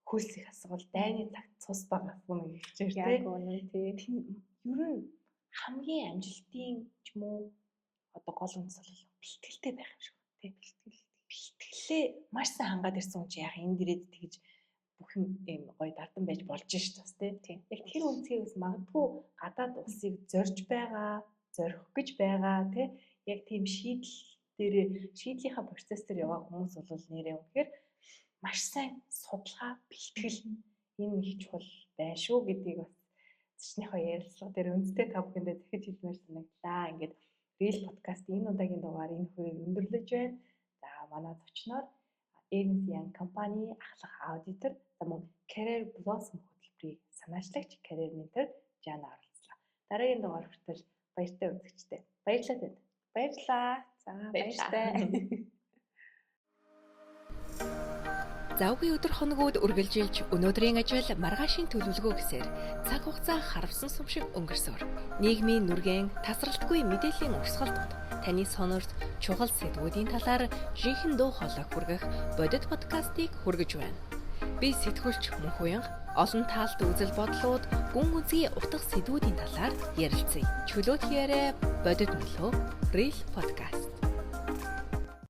хөлс их асуувал дайны цагт цус байгаа юм хэлж байна те. Яг үнэн тий. Ер нь хамгийн амжилтын ч юм уу одоо гол үндэс бол бэлтгэлтэй байх юм шиг байна те. Бэлтгэлээ маш сайн хангаад ирсэн хүн чи яг энд ирээд тэгж бүх юм гоё дардан байж болж шүү дээ тий. Яг тэр үнцгээс магадгүй гадаад улсыг зорж байгаа, зорих гэж байгаа тий. Яг тийм шийдлийнхаа процесс дээр яваа хүмүүс бол нэрээ үнэхээр маш сайн судалгаа бэлтгэл энэ их чухал байна шүү гэдгийг бас зочныхоо ярилцлага дээр үндэстэй та бүхэндээ дахиж хэлмээр санагдлаа. Ингээд Real podcast энэ удаагийн дугаар энэ хүрээ өндөрлөж байна. За манай зочноор Ernst Young компани ахлах аудитор мөн Career Blossom хөтөлбөрийн санаачлагч Career Mentor Жана оролцлоо. Дараагийн дугаар хүртэл баяртай үзэгчтэй. Баярлалаа танд. Баярлалаа. За баяртай. Завгүй өдөр хоногуд үргэлжилж өнөөдрийн ажил маргаашийн төлөвлөгөө гэсээр цаг хугацаа харавсан сум шиг өнгөрсөөр нийгмийн нүргэн тасралтгүй мэдээллийн урсгалд таны сонорт чухал сэдвүүдийн талаар жинхэнэ дуу хоолой хүргэх бодит подкастыг хүргэж байна. Би сэтгүүлч Мөнхуянга олон таалт үзэл бодлууд гүн үзгий утга сэдвүүдийн талаар ярилцъя. Чөлөөт яриа бодит мөлөө Real podcast.